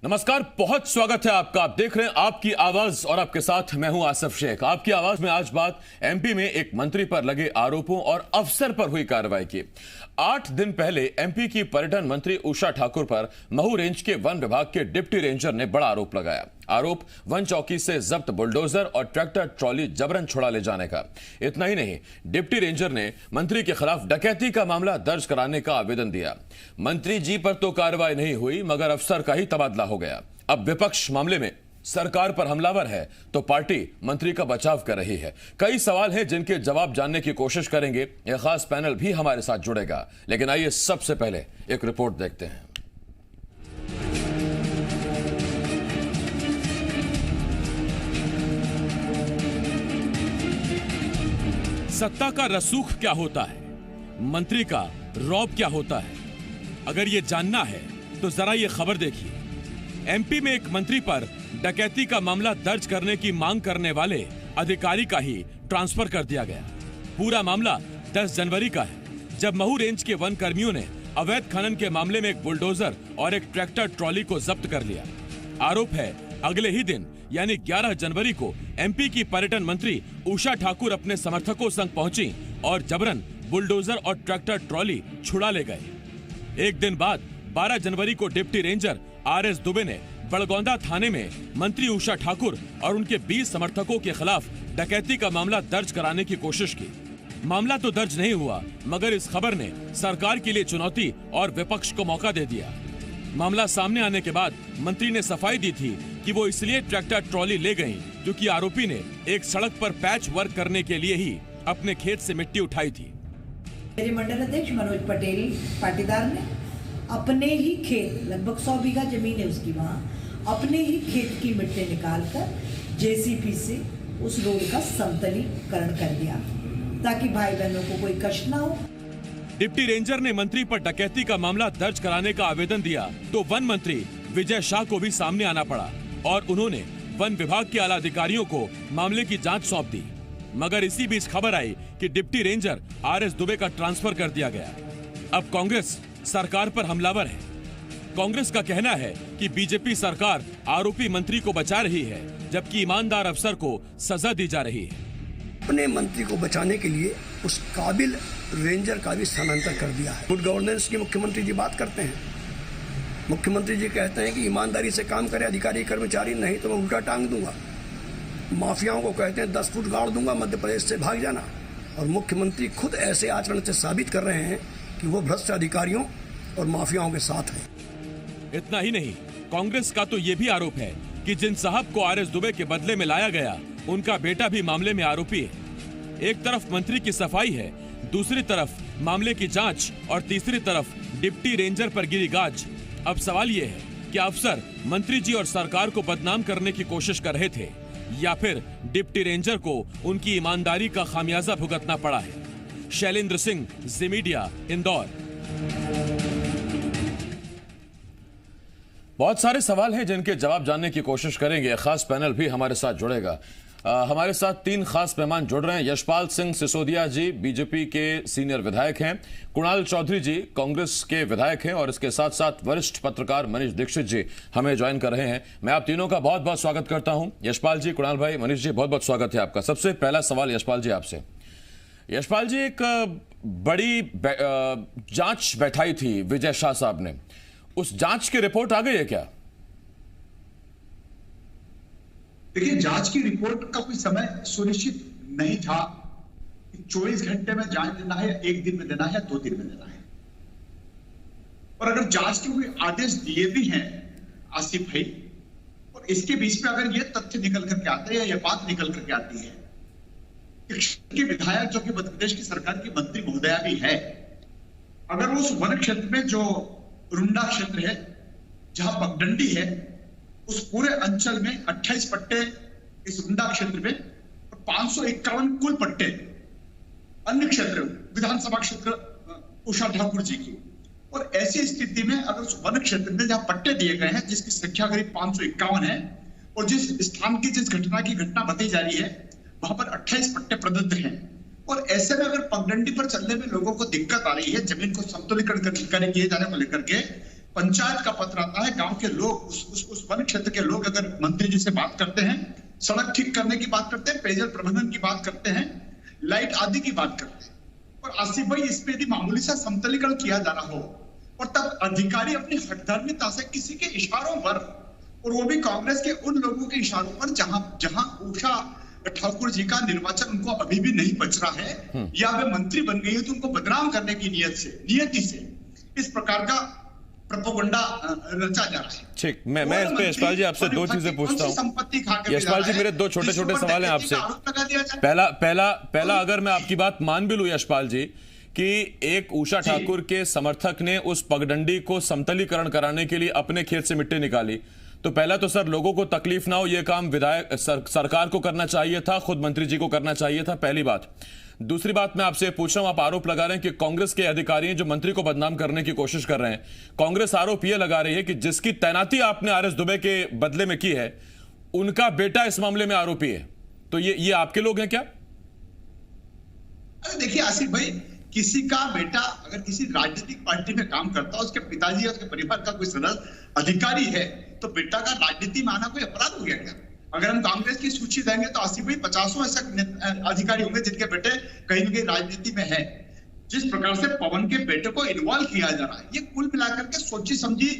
नमस्कार, बहुत स्वागत है आपका। आप देख रहे हैं आपकी आवाज और आपके साथ मैं हूं आसिफ शेख। आपकी आवाज में आज बात एमपी में एक मंत्री पर लगे आरोपों और अफसर पर हुई कार्रवाई की। 8 दिन पहले एमपी की पर्यटन मंत्री उषा ठाकुर पर महू रेंज के वन विभाग के डिप्टी रेंजर ने बड़ा आरोप लगाया। आरोप वन चौकी से जब्त बुलडोजर और ट्रैक्टर ट्रॉली जबरन छुड़ा ले जाने का। इतना ही नहीं, डिप्टी रेंजर ने मंत्री के खिलाफ डकैती का मामला दर्ज कराने का आवेदन दिया। मंत्री जी पर तो कार्रवाई नहीं हुई, मगर अफसर का ही तबादला हो गया। अब विपक्ष मामले में सरकार पर हमलावर है तो पार्टी मंत्री का बचाव कर रही है। कई सवाल हैं जिनके जवाब जानने की कोशिश करेंगे। यह खास पैनल भी हमारे साथ जुड़ेगा, लेकिन आइए सबसे पहले एक रिपोर्ट देखते हैं। सत्ता का रसूख क्या होता है, मंत्री का रौब क्या होता है, अगर ये जानना है तो जरा ये खबर देखिए। एमपी में एक मंत्री पर डकैती का मामला दर्ज करने की मांग करने वाले अधिकारी का ही ट्रांसफर कर दिया गया। पूरा मामला 10 जनवरी का है, जब महू रेंज के वन कर्मियों ने अवैध खनन के मामले में एक बुलडोजर और एक ट्रैक्टर ट्रॉली को जब्त कर लिया। आरोप है, अगले ही दिन यानी 11 जनवरी को एमपी की पर्यटन मंत्री उषा ठाकुर अपने समर्थकों संग पहुंची और जबरन बुलडोजर और ट्रैक्टर ट्रॉली छुड़ा ले गए। एक दिन बाद 12 जनवरी को डिप्टी रेंजर आरएस दुबे ने बड़गौंदा थाने में मंत्री उषा ठाकुर और उनके 20 समर्थकों के खिलाफ डकैती का मामला दर्ज कराने की कोशिश की। मामला तो दर्ज नहीं हुआ, मगर इस खबर ने सरकार के लिए चुनौती और विपक्ष को मौका दे दिया। मामला सामने आने के बाद मंत्री ने सफाई दी थी कि वो इसलिए ट्रैक्टर ट्रॉली ले गई क्योंकि आरोपी ने एक सड़क पर पैच वर्क करने के लिए ही अपने खेत से मिट्टी उठाई थी। मेरे मंडल अध्यक्ष मनोज पटेल पाटीदार ने अपने ही खेत, लगभग 100 बीघा जमीन है उसकी, वहाँ अपने ही खेत की मिट्टी निकालकर जेसीबी से उस रोड का समतलीकरण कर दिया ताकि भाई बहनों को कोई कष्ट ना हो। डिप्टी रेंजर ने मंत्री पर डकैती का मामला दर्ज कराने का आवेदन दिया तो वन मंत्री विजय शाह को भी सामने आना पड़ा और उन्होंने वन विभाग के आला अधिकारियों को मामले की जांच सौंप दी। मगर इसी बीच खबर आई कि डिप्टी रेंजर आरएस दुबे का ट्रांसफर कर दिया गया। अब कांग्रेस सरकार पर हमलावर है। कांग्रेस का कहना है कि बीजेपी सरकार आरोपी मंत्री को बचा रही है, जबकि ईमानदार अफसर को सजा दी जा रही है। अपने मंत्री को बचाने के लिए उस काबिल रेंजर का भी स्थानांतरण कर दिया है। गुड गवर्नेंस की मुख्यमंत्री जी बात करते हैं। मुख्यमंत्री जी कहते हैं कि ईमानदारी से काम करे अधिकारी कर्मचारी, नहीं तो मैं उल्टा टांग दूंगा। माफियाओं को कहते हैं 10 फुट गाड़ दूंगा, मध्य प्रदेश से भाग जाना। और मुख्यमंत्री खुद ऐसे आचरण से साबित कर रहे हैं कि वो भ्रष्ट अधिकारियों और माफियाओं के साथ हैं। इतना ही नहीं, कांग्रेस का तो ये भी आरोप है कि जिन साहब को आरएस दुबे के बदले में लाया गया, उनका बेटा भी मामले में आरोपी है। एक तरफ मंत्री की सफाई है, दूसरी तरफ मामले की जांच और तीसरी तरफ डिप्टी रेंजर पर गिरी गाज। अब सवाल ये है कि अफसर मंत्री जी और सरकार को बदनाम करने की कोशिश कर रहे थे या फिर डिप्टी रेंजर को उनकी ईमानदारी का खामियाजा भुगतना पड़ा है। शैलेंद्र सिंह, जी मीडिया, इंदौर। बहुत सारे सवाल हैं जिनके जवाब जानने की कोशिश करेंगे। खास पैनल भी हमारे साथ जुड़ेगा। हमारे साथ 3 खास मेहमान जुड़ रहे हैं। यशपाल सिंह सिसोदिया जी बीजेपी के सीनियर विधायक हैं, कुणाल चौधरी जी कांग्रेस के विधायक हैं और इसके साथ साथ वरिष्ठ पत्रकार मनीष दीक्षित जी हमें ज्वाइन कर रहे हैं। मैं आप तीनों का बहुत बहुत स्वागत करता हूं। यशपाल जी, कुणाल भाई, मनीष जी, बहुत बहुत स्वागत है आपका। सबसे पहला सवाल यशपाल जी आपसे। यशपाल जी, एक बड़ी जांच बैठाई थी विजय शाह साहब ने, उस जांच की रिपोर्ट आ गई है क्या? देखिए, जांच की रिपोर्ट का कोई समय सुनिश्चित नहीं था कि 24 घंटे में जांच देना है, 1 दिन में देना है या 2 दिन में देना है। और अगर जांच के कोई आदेश दिए भी हैं आसिफ भाई, और इसके बीच में अगर ये तथ्य निकल करके आते हैं या बात निकल करके आती है कि विधायक जो कि मध्य प्रदेश की सरकार की मंत्री महोदया भी है, अगर उस वन क्षेत्र में जो रुंडा क्षेत्र है जहां पगडंडी है, उस पूरे अंचल में 28 पट्टे इस रुंडा क्षेत्र में, 551 कुल पट्टे अन्य क्षेत्र विधानसभा क्षेत्र उषा ठाकुर जी की। और ऐसी स्थिति में अगर उस वन क्षेत्र में जहां पट्टे दिए गए हैं, जिसकी संख्या करीब 551 है, और जिस स्थान की जिस घटना बताई जा रही है वहां पर 28 पट्टे प्रदत्त हैं, और ऐसे में अगर पगडंडी पर चलने में लोगों को दिक्कत आ रही है, जमीन को समतुलीकरण किए जाने को लेकर के पंचायत का पत्र आता है, गांव के लोग उस वन क्षेत्र के लोग अगर मंत्री जी से बात करते हैं, सड़क ठीक करने की बात करते हैं, पेयजल प्रबंधन की बात करते हैं, लाइट आदि की बात करते हैं, और आसिफ भाई इस पे यदि मामूली सा समतलीकरण किया जा रहा हो और तब अधिकारी अपनी हठधर्मिता से किसी के इशारों पर, और वो भी कांग्रेस के उन लोगों के इशारों पर जहां उषा ठाकुर जी का निर्वाचन उनको अभी भी नहीं बच रहा है या वे मंत्री बन गई है तो उनको बदनाम करने की नियति से इस प्रकार का प्रोपेगेंडा रचा जा रहा है। ठीक, मैं इस पे यशपाल जी आपसे दो चीजें पूछता हूं। यशपाल जी मेरे दो छोटे छोटे सवाल हैं आपसे। पहला अगर मैं आपकी बात मान भी लूं यशपाल जी कि एक उषा ठाकुर के समर्थक ने उस पगडंडी को समतलीकरण कराने के लिए अपने खेत से मिट्टी निकाली, तो पहला तो सर लोगों को तकलीफ ना हो यह काम विधायक सरकार को करना चाहिए था, खुद मंत्री जी को करना चाहिए था, पहली बात। दूसरी बात मैं आपसे पूछ रहा हूं, आप आरोप लगा रहे हैं कि कांग्रेस के अधिकारी जो मंत्री को बदनाम करने की कोशिश कर रहे हैं। कांग्रेस आरोप यह लगा रही है कि जिसकी तैनाती आपने आरएस दुबे के बदले में की है उनका बेटा इस मामले में आरोपी है, तो ये आपके लोग हैं क्या? अरे देखिए आसिफ भाई, किसी का बेटा अगर किसी राजनीतिक पार्टी में काम करता है, उसके पिताजी या उसके परिवार का कोई सदस्य अधिकारी है, तो बेटा का राजनीति में आना कोई अपराध हो गया क्या? अगर हम कांग्रेस की सूची देंगे तो आसिफ भाई 50 ऐसे अधिकारी होंगे जिनके बेटे कहीं न कहीं राजनीति में है। जिस प्रकार से पवन के बेटे को इन्वॉल्व किया जा रहा है, ये कुल मिलाकर के सोची समझी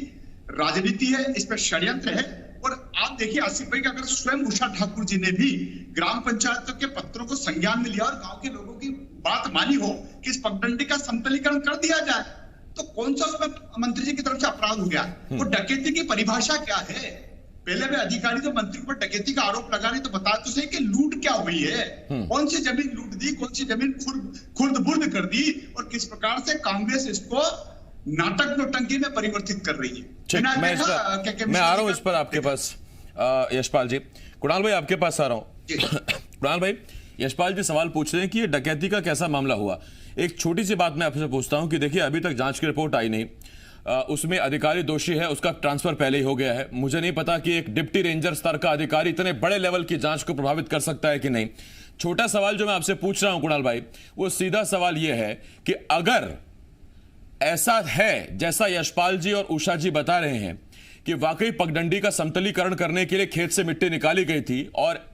राजनीति है, इस पर षड्यंत्र है। और आप देखिए आसिफ भाई, अगर स्वयं उषा ठाकुर जी ने भी ग्राम पंचायतों के पत्रों को संज्ञान में लिया और गांव के लोगों की बात मानी हो कि इस पगडंडी का समतलीकरण कर दिया जाए, तो कौन सा उसमें मंत्री जी की तरफ से अपराध हो गया? वो डकैती की परिभाषा क्या है? पहले वे अधिकारी जो मंत्री पर डकैती का आरोप लगा रहे तो बता तो सही कि लूट क्या हुई है, कौन सी जमीन लूट दी, कौन सी जमीन खुर्द बुर्द कर दी, और किस प्रकार से कांग्रेस इसको नाटक नौटंकी में परिवर्तित कर रही है। मैं आ रहा हूं इस पर आपके पास यशपाल जी। कुणाल भाई आपके पास आ रहा हूं। कुणाल भाई, यशपाल जी सवाल पूछ रहे हैं कि ये डकैती का कैसा मामला हुआ। एक छोटी सी बात मैं आपसे पूछता हूं कि देखिए अभी तक जांच की रिपोर्ट आई नहीं, उसमें अधिकारी दोषी है, उसका ट्रांसफर पहले ही हो गया है। मुझे नहीं पता कि एक डिप्टी रेंजर स्तर का अधिकारी इतने बड़े लेवल की जांच को प्रभावित कर सकता है कि नहीं। छोटा सवाल जो मैं आपसे पूछ रहा हूं कुणाल भाई, वो सीधा सवाल यह है कि अगर ऐसा है जैसा यशपाल जी और उषा जी बता रहे हैं कि वाकई पगडंडी का समतलीकरण करने के लिए खेत से मिट्टी निकाली गई थी और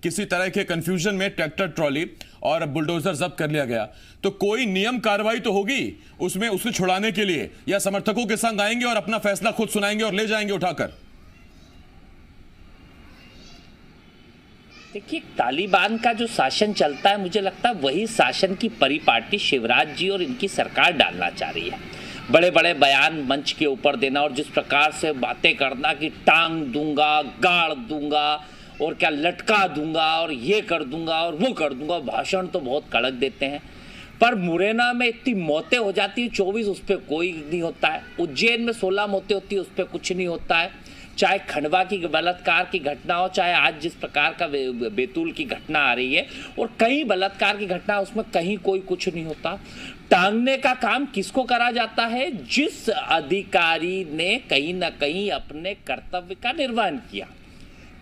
किसी तरह के कंफ्यूजन में ट्रैक्टर ट्रॉली और बुलडोजर जब्त कर लिया गया, तो कोई नियम कार्रवाई तो होगी उसमें उसको छुड़ाने के लिए, या समर्थकों के संग आएंगे और अपना फैसला खुद सुनाएंगे और ले जाएंगे उठाकर? देखिए, तालिबान का जो शासन चलता है, मुझे लगता है वही शासन की परिपाटी शिवराज जी और इनकी सरकार डालना चाह रही है। बड़े बड़े बयान मंच के ऊपर देना और जिस प्रकार से बातें करना कि टांग दूंगा, गाड़ दूंगा और क्या लटका दूंगा और ये कर दूंगा और वो कर दूंगा, भाषण तो बहुत कड़क देते हैं, पर मुरैना में इतनी मौतें हो जाती है 24, उस पर कोई नहीं होता है। उज्जैन में 16 मौतें होती है, उस पर कुछ नहीं होता है। चाहे खंडवा की बलात्कार की घटना हो, चाहे आज जिस प्रकार का बैतूल की घटना आ रही है और कई बलात्कार की घटना, उसमें कहीं कोई कुछ नहीं होता। टांगने का काम किसको करा जाता है? जिस अधिकारी ने कहीं ना कहीं अपने कर्तव्य का निर्वहन किया।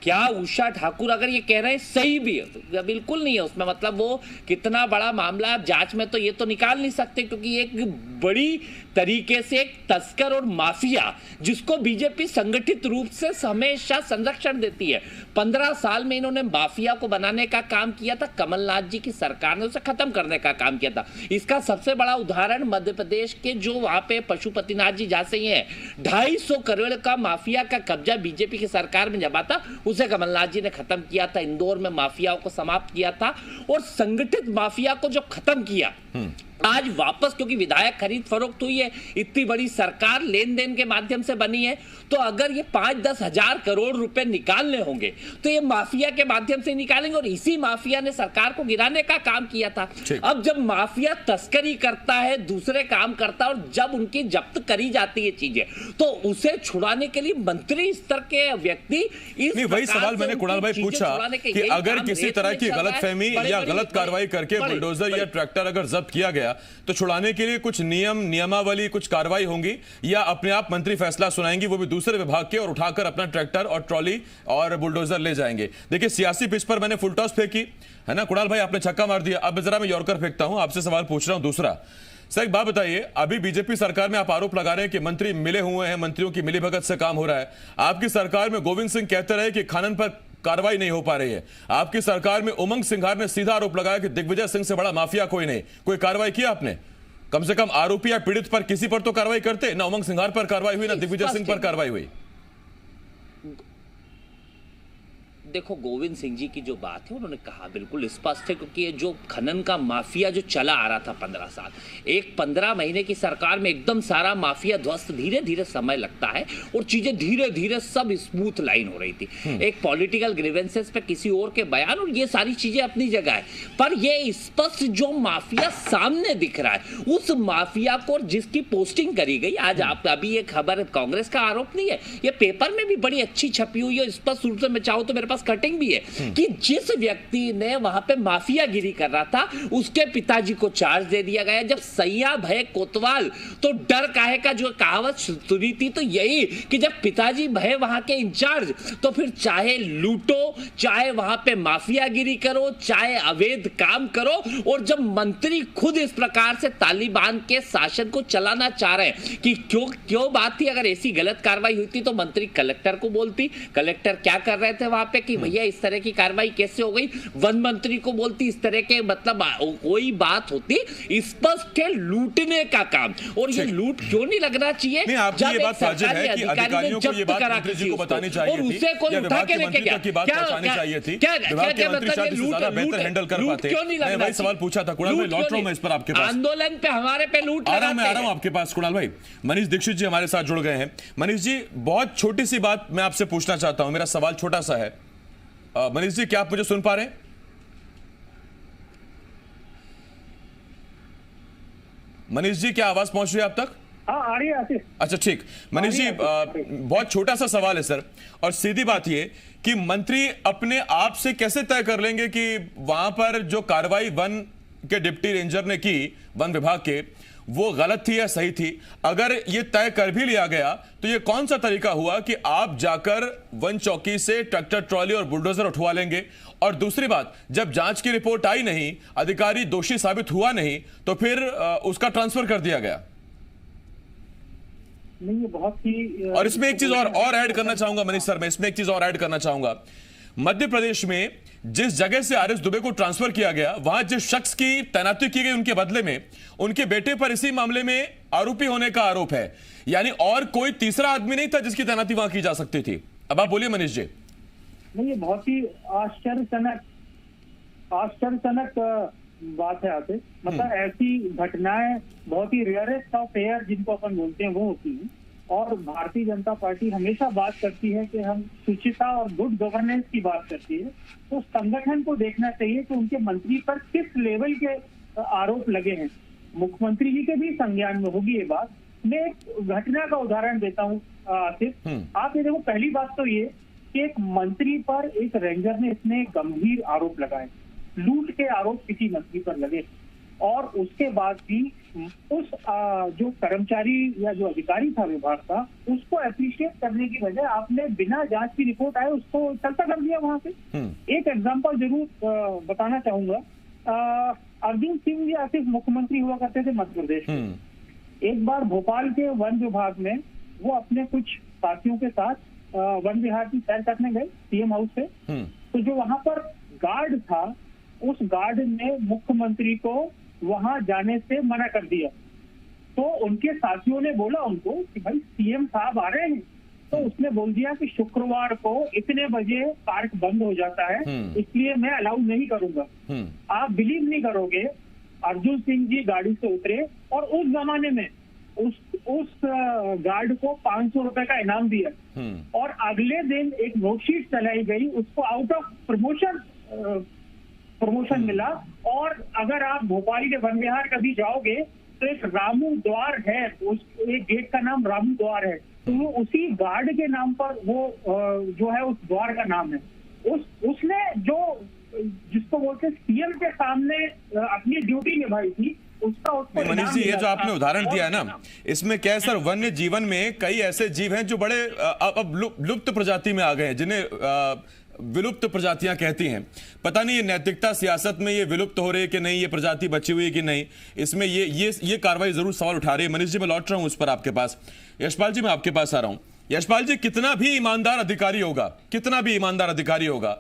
क्या उषा ठाकुर अगर ये कह रहे हैं सही भी है तो बिल्कुल नहीं है उसमें, मतलब वो कितना बड़ा मामला है जांच में तो ये तो निकाल नहीं सकते, क्योंकि एक बड़ी तरीके से एक तस्कर और माफिया जिसको बीजेपी संगठित रूप से हमेशा संरक्षण देती है, 15 साल में इन्होंने माफिया को बनाने का काम किया था। कमलनाथ जी की सरकार ने उसे खत्म करने का काम किया था। इसका सबसे बड़ा उदाहरण मध्य प्रदेश के जो वहां पे पशुपतिनाथ जी जहां से है 250 करोड़ का माफिया का कब्जा बीजेपी की सरकार में जब आता, उसे कमलनाथ जी ने खत्म किया था। इंदौर में माफियाओं को समाप्त किया था और संगठित माफिया को जो खत्म किया, आज वापस क्योंकि विधायक खरीद फरोख्त हुई है, इतनी बड़ी सरकार लेन देन के माध्यम से बनी है, तो अगर ये 5-10 हजार करोड़ रुपए निकालने होंगे तो ये माफिया के माध्यम से निकालेंगे और इसी माफिया ने सरकार को गिराने का काम किया था। अब जब माफिया तस्करी करता है, दूसरे काम करता है और जब उनकी जब्त करी जाती है चीजें, तो उसे छुड़ाने के लिए मंत्री स्तर के व्यक्ति वही सवाल मैंने कुणाल भाई पूछा कि अगर किसी तरह की गलतफहमी या गलत कार्रवाई करके बुलडोजर या ट्रैक्टर अगर जब्त किया गया तो छुड़ाने के लिए कुछ नियमावली, कुछ कार्रवाई होंगी या अपने आप मंत्री फैसला सुनाएंगी, वो भी दूसरे विभाग के, और उठाकर अपना ट्रैक्टर और ट्रॉली और बुलडोजर ले जाएंगे? देखिए, सियासी पिच पर मैंने फुल टॉस फेंकी है ना कुणाल भाई, आपने छक्का मार दिया। अब जरा मैं यॉर्कर फेंकता हूं, आपसे सवाल पूछ रहा हूं दूसरा सर एक बात बताइए, अभी बीजेपी सरकार में आप आरोप लगा रहे हैं कि मंत्री मिले हुए हैं, मंत्रियों की मिलीभगत से काम हो रहा है। आपकी सरकार में गोविंद सिंह कहते रहे कि खनन पर कार्रवाई नहीं हो पा रही है। आपकी सरकार में उमंग सिंघार ने सीधा आरोप लगाया कि दिग्विजय सिंह से बड़ा माफिया कोई नहीं। कोई कार्रवाई किया आपने? कम से कम आरोपी या पीड़ित पर किसी पर तो कार्रवाई करते। ना उमंग सिंघार पर कार्रवाई हुई, ना दिग्विजय सिंह पर कार्रवाई हुई। देखो, गोविंद सिंह जी की जो बात है उन्होंने कहा बिल्कुल स्पष्ट है, क्योंकि ये जो खनन का माफिया जो चला आ रहा था 15 साल, एक 15 महीने की सरकार में एकदम सारा माफिया ध्वस्त, धीरे धीरे समय लगता है और चीजें धीरे धीरे सब स्मूथ लाइन हो रही थी। एक पॉलिटिकल ग्रीवेंसेस पे किसी और के बयान और ये सारी चीजें अपनी जगह है, पर ये स्पष्ट जो माफिया सामने दिख रहा है, उस माफिया को जिसकी पोस्टिंग करी गई, आज आप अभी ये खबर कांग्रेस का आरोप नहीं है, ये पेपर में भी बड़ी अच्छी छपी हुई है, स्पष्ट रूप से मैं चाहूं तो मेरे पास कटिंग भी है कि जिस व्यक्ति ने वहां पे माफियागिरी कर रहा था उसके पिताजी को चार्ज दे दिया गया। जब सैया भय कोतवाल, तो डर काहे का जो कहावत सुनी थी, तो यही कि जब पिताजी भय वहां के इंचार्ज, तो फिर चाहे लूटो, चाहे वहां पे माफियागिरी करो, चाहे अवैध काम करो। और जब मंत्री खुद इस प्रकार से तालिबान के शासन को चलाना चाह रहे हैं कि क्यों बात थी, अगर ऐसी गलत कार्रवाई हुई थी तो मंत्री कलेक्टर को बोलती। कलेक्टर क्या कर रहे थे वहां पे कि भैया इस तरह की कार्रवाई कैसे हो गई, वन मंत्री को बोलती, इस तरह के मतलब कोई बात होती। स्पष्ट है लूटने का काम, और ये लूट क्यों नहीं लगना चाहिए? नहीं, आपकी ये बात वाजिब है कि अधिकारियों को ये बात मंत्री जी को बतानी चाहिए थी, उसे कोई उठा के लेके गया, की बात पहुंचानी चाहिए थी। विभाग के मंत्री शायद इससे ज्यादा बेहतर हैंडल कर पाते। मैं वही सवाल पूछा था। कुणाल भाई, लौट रहा हूं मैं इस पर आपके पास। आंदोलन पे हमारे पे लूट आ रहा हूं आपके पास। कुणाल भाई, मनीष दीक्षित जी हमारे साथ जुड़ गए हैं। मनीष जी, बहुत छोटी सी बात मैं आपसे पूछना चाहता हूं, मेरा सवाल छोटा सा है। मनीष जी, क्या आप मुझे सुन पा रहे हैं? मनीष जी, क्या आवाज पहुंच रही है आप तक? हाँ, आ रही है। अच्छा, ठीक। मनीष जी, बहुत छोटा सा सवाल है सर, और सीधी बात ये कि मंत्री अपने आप से कैसे तय कर लेंगे कि वहां पर जो कार्रवाई वन के डिप्टी रेंजर ने की, वन विभाग के, वो गलत थी या सही थी? अगर ये तय कर भी लिया गया तो ये कौन सा तरीका हुआ कि आप जाकर वन चौकी से ट्रैक्टर ट्रॉली और बुलडोजर उठवा लेंगे? और दूसरी बात, जब जांच की रिपोर्ट आई नहीं, अधिकारी दोषी साबित हुआ नहीं, तो फिर उसका ट्रांसफर कर दिया गया। नहीं, ये बहुत ही और इसमें एक चीज और ऐड करना चाहूंगा मनीष सर, मैं इसमें एक चीज और ऐड करना चाहूंगा। मध्य प्रदेश में जिस जगह से आर एस दुबे को ट्रांसफर किया गया, वहां जिस शख्स की तैनाती की गई उनके बदले में उनके बेटे पर इसी मामले में आरोपी होने का आरोप है। यानी और कोई तीसरा आदमी नहीं था जिसकी तैनाती वहां की जा सकती थी। अब आप बोलिए मनीष जी। नहीं, ये बहुत ही आश्चर्यजनक बात है आते। मतलब ऐसी घटनाएं बहुत ही रेयरेस्ट ऑफ एयर जिनको अपन बोलते हैं वो होती हैं। और भारतीय जनता पार्टी हमेशा बात करती है कि हम शुचिता और गुड गवर्नेंस की बात करती है, तो संगठन को देखना चाहिए कि उनके मंत्री पर किस लेवल के आरोप लगे हैं। मुख्यमंत्री जी के भी संज्ञान में होगी ये बात। मैं एक घटना का उदाहरण देता हूँ आसिफ। आप ये देखो, पहली बात तो ये कि एक मंत्री पर एक रेंजर ने इतने गंभीर आरोप लगाए, लूट के आरोप किसी मंत्री पर लगे, और उसके बाद भी उस जो कर्मचारी या जो अधिकारी था विभाग का, उसको अप्रिशिएट करने की बजाय आपने बिना जांच की रिपोर्ट आए उसको चलता कर दिया वहां से। एक एग्जांपल जरूर बताना चाहूंगा। अर्जुन सिंह जी आसिफ मुख्यमंत्री हुआ करते थे मध्य प्रदेश में। एक बार भोपाल के वन विभाग में वो अपने कुछ साथियों के साथ वन विहार की सैर करने गए सीएम हाउस से। तो जो वहां पर गार्ड था, उस गार्ड ने मुख्यमंत्री को वहां जाने से मना कर दिया। तो उनके साथियों ने बोला उनको कि भाई सीएम साहब आ रहे हैं, तो उसने बोल दिया कि शुक्रवार को इतने बजे पार्क बंद हो जाता है, इसलिए मैं अलाउ नहीं करूंगा। आप बिलीव नहीं करोगे, अर्जुन सिंह जी गाड़ी से उतरे और उस जमाने में उस गार्ड को 500 रुपए का इनाम दिया, और अगले दिन एक नोटशीट चलाई गई, उसको आउट ऑफ प्रमोशन मिला। और अगर आप भोपाल के वन विहार कभी जाओगे तो एक रामू द्वार है, एक गेट का नाम रामू द्वार है, तो वो उसी गार्ड के नाम पर वो जो है उस द्वार का नाम है। उसने जो जिसको बोलते सीएम के सामने अपनी ड्यूटी निभाई थी, उसका मनीष जी, ये जो आपने उदाहरण दिया है ना, इसमें क्या है सर, वन्य जीवन में कई ऐसे जीव हैं जो बड़े अब लुप्त प्रजाति में आ गए हैं, जिन्हें विलुप्त प्रजातियां कहती हैं। पता नहीं ये नैतिकता सियासत में ये विलुप्त हो रही है कि नहीं, ये प्रजाति बची हुई है कि नहीं, इसमें ये कार्रवाई जरूर सवाल उठा रही है। मनीष जी, मैं लौट रहा हूं उस पर आपके पास। यशपाल जी, मैं आपके पास आ रहा हूं। यशपाल जी, कितना भी ईमानदार अधिकारी होगा,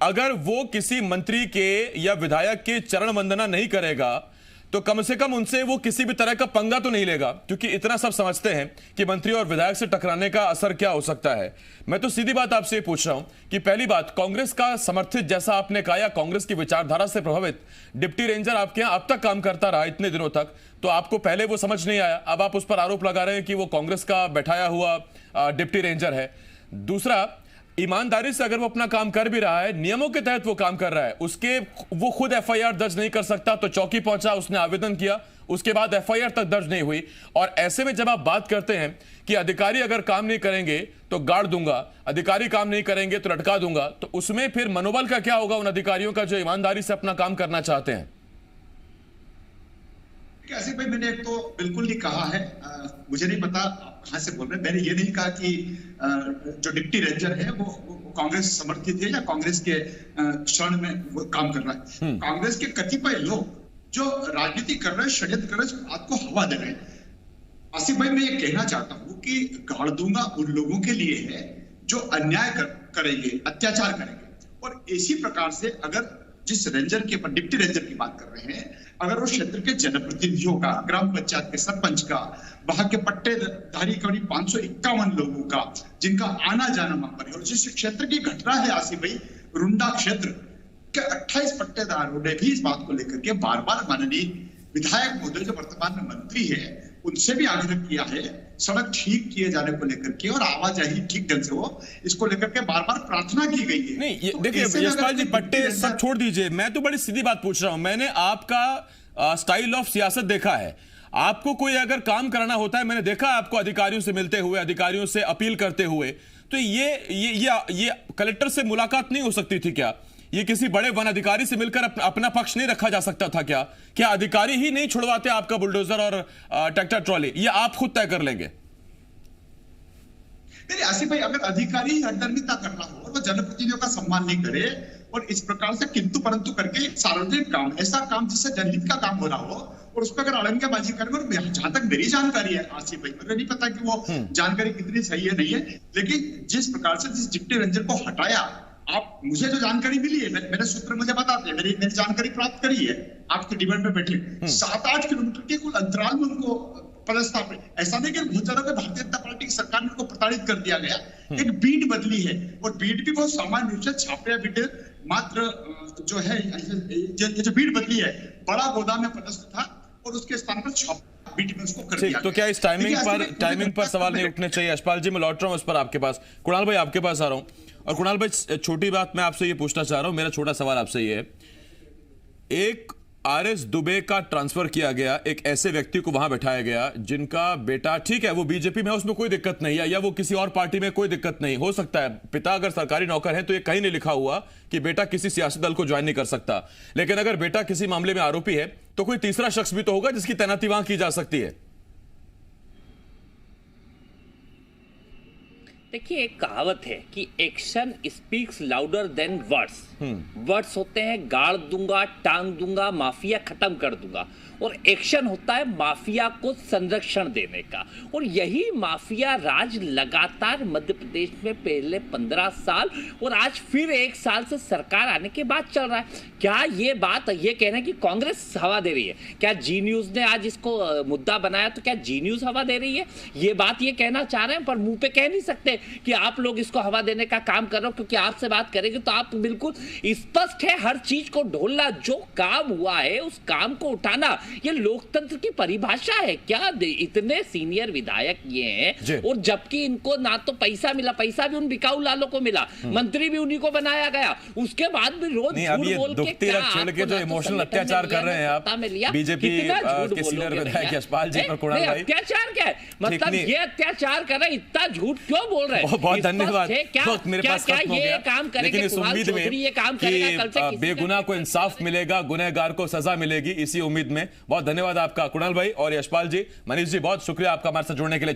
अगर वो किसी मंत्री के या विधायक के चरण वंदना नहीं करेगा तो कम से कम उनसे वो किसी भी तरह का पंगा तो नहीं लेगा, क्योंकि इतना सब समझते हैं कि मंत्री और विधायक से टकराने का असर क्या हो सकता है। मैं तो सीधी बात आपसे पूछ रहा हूं कि पहली बात, कांग्रेस का समर्थित, जैसा आपने कहा, या कांग्रेस की विचारधारा से प्रभावित डिप्टी रेंजर आपके यहां अब तक काम करता रहा इतने दिनों तक, तो आपको पहले वो समझ नहीं आया, अब आप उस पर आरोप लगा रहे हैं कि वो कांग्रेस का बैठाया हुआ डिप्टी रेंजर है। दूसरा, ईमानदारी से अगर वो अपना काम कर भी रहा है, नियमों के तहत वो काम कर रहा है, वो खुद एफआईआर दर्ज नहीं कर सकता, तो चौकी पहुंचा, उसने आवेदन किया, उसके बाद एफआईआर तक दर्ज नहीं हुई। और ऐसे में जब आप बात करते हैं कि अधिकारी अगर काम नहीं करेंगे तो गाड़ दूंगा, अधिकारी काम नहीं करेंगे तो लटका दूंगा, तो उसमें फिर मनोबल का क्या होगा उन अधिकारियों का जो ईमानदारी से अपना काम करना चाहते हैं? कैसे भाई, मैंने एक तो बिल्कुल नहीं कहा है, मुझे नहीं पता आप कहां से बोल रहे हैं। मैंने ये नहीं कहा कि जो डिप्टी रेंजर है वो कांग्रेस समर्थित है या कांग्रेस के शरण में वो काम कर रहा है। कांग्रेस के कतिपय लोग जो राजनीति कर रहे हैं, षड्यंत्र कर रहे हैं, बात को हवा दे रहे हैं। आसिफ भाई, मैं ये कहना चाहता हूँ कि गाड़ दूंगा उन लोगों के लिए है जो अन्याय करेंगे, अत्याचार करेंगे। और इसी प्रकार से अगर जिस रेंजर के डिप्टी रेंजर की बात कर रहे हैं, अगर वो क्षेत्र के जनप्रतिनिधियों का, ग्राम पंचायत के सरपंच का, वहां के पट्टेधारी करीब 551 लोगों का, जिनका आना जाना वहां पर है, और जिस क्षेत्र की घटना है आसिफ भाई, रुंडा क्षेत्र के 28 पट्टेदारों ने भी इस बात को लेकर के बार बार माननीय विधायक महोदय जो वर्तमान में मंत्री है उनसे भी आग्रह किया है सड़क ठीक किए जाने को लेकर के और आवाजाही ठीक ढंग से हो, इसको लेकर के बार बार प्रार्थना की गई है। नहीं, देखिए यशपाल जी, पट्टे सब छोड़ दीजिए, मैं तो बड़ी सीधी बात पूछ रहा हूं। मैंने आपका स्टाइल ऑफ सियासत देखा है। आपको कोई अगर काम कराना होता है, मैंने देखा आपको अधिकारियों से मिलते हुए, अधिकारियों से अपील करते हुए, तो ये कलेक्टर से मुलाकात नहीं हो सकती थी क्या? ये किसी बड़े वन अधिकारी से मिलकर अपना पक्ष नहीं रखा जा सकता था क्या? क्या अधिकारी ही नहीं छुड़वाते आपका बुलडोजर और ट्रैक्टर ट्रॉली? ये आप खुद तय कर लेंगे? नहीं आसिफ भाई, अगर अधिकारी अंतर्निता कर रहा हो और वो जनप्रतिनिधियों का सम्मान नहीं करे और इस प्रकार से किंतु परंतु करके सार्वजनिक काम, ऐसा काम जिससे जनहित का काम हो रहा हो और उस पर अगर अड़ंगेबाजी करेंगे, और जहां तक मेरी जानकारी है आसिफ भाई, मुझे नहीं पता कि वो जानकारी कितनी सही है नहीं है, लेकिन जिस प्रकार से जिस डिप्टी रेंजर को हटाया, आप मुझे जो जानकारी मिली है, मेरे सूत्र मुझे बताते हैं, मेरी जानकारी प्राप्त करी है आपके डिबेट में बैठे, 7-8 किलोमीटर के कुल अंतराल में उनको पदस्थापित, ऐसा नहीं कि बहुत ज्यादा भारतीय जनता पार्टी की सरकार ने उनको प्रताड़ित कर दिया गया, एक बीट बदली है, और बीट भी बहुत सामान्य रूप से छापे बीट मात्र जो है, जो बीट बदली है, बड़ा गोदाम में पदस्थ था और उसके स्थान पर छापा बीट में उसको कर दिया। तो क्या इस टाइमिंग पर सवाल नहीं उठने चाहिए? यशपाल जी, मैं लौट रहा हूं उस पर आपके पास। कुणाल भाई, आपके पास आ रहा हूं। और कुणाल भाई, छोटी बात मैं आपसे ये पूछना चाह रहा हूं, मेरा छोटा सवाल आपसे ये है, एक आरएस दुबे का ट्रांसफर किया गया, एक ऐसे व्यक्ति को वहां बैठाया गया जिनका बेटा, ठीक है वो बीजेपी में है, उसमें कोई दिक्कत नहीं है, या वो किसी और पार्टी में, कोई दिक्कत नहीं, हो सकता है पिता अगर सरकारी नौकर है तो ये कहीं नहीं लिखा हुआ कि बेटा किसी सियासी दल को ज्वाइन नहीं कर सकता, लेकिन अगर बेटा किसी मामले में आरोपी है तो कोई तीसरा शख्स भी तो होगा जिसकी तैनाती वहां की जा सकती है। देखिए, एक कहावत है कि action speaks louder than words. Words होते हैं गाड़ दूंगा, टांग दूंगा, माफिया खत्म कर दूंगा, और एक्शन होता है माफिया को संरक्षण देने का। और यही माफिया राज लगातार मध्य प्रदेश में पहले 15 साल और आज फिर 1 साल से सरकार आने के बाद चल रहा है। क्या ये बात ये कह रहे हैं कि कांग्रेस हवा दे रही है? क्या जी न्यूज ने आज इसको मुद्दा बनाया तो क्या जी न्यूज हवा दे रही है? ये बात ये कहना चाह रहे हैं, पर मुंह पे कह नहीं सकते कि आप लोग इसको हवा देने का काम कर रहे हो, क्योंकि आपसे बात करेंगे तो आप बिल्कुल स्पष्ट है, हर चीज को ढोलना, जो काम हुआ है उस काम को उठाना, ये लोकतंत्र की परिभाषा है क्या? इतने सीनियर विधायक ये हैं और जबकि इनको ना तो पैसा मिला, पैसा भी उन बिकाऊ लालों को मिला, मंत्री भी उन्हीं को बनाया गया, उसके बाद भी रोज झूठ बोल के जो इमोशनल अत्याचार कर रहे हैं आप बीजेपी के सीनियर विधायक यशपाल जी पर, कुणाल भाई, अत्याचार क्या है? मतलब ये अत्याचार कर रहे हैं, इतना झूठ क्यों बोल रहे हैं? बहुत धन्यवाद। मेरे पास खत्म हो गया, काम लेकिन इस उम्मीद में कि बेगुनाह को इंसाफ मिलेगा, गुनहगार को सजा मिलेगी, इसी उम्मीद में बहुत धन्यवाद आपका कुणाल भाई और यशपाल जी। मनीष जी, बहुत शुक्रिया आपका हमारे साथ जुड़ने के लिए।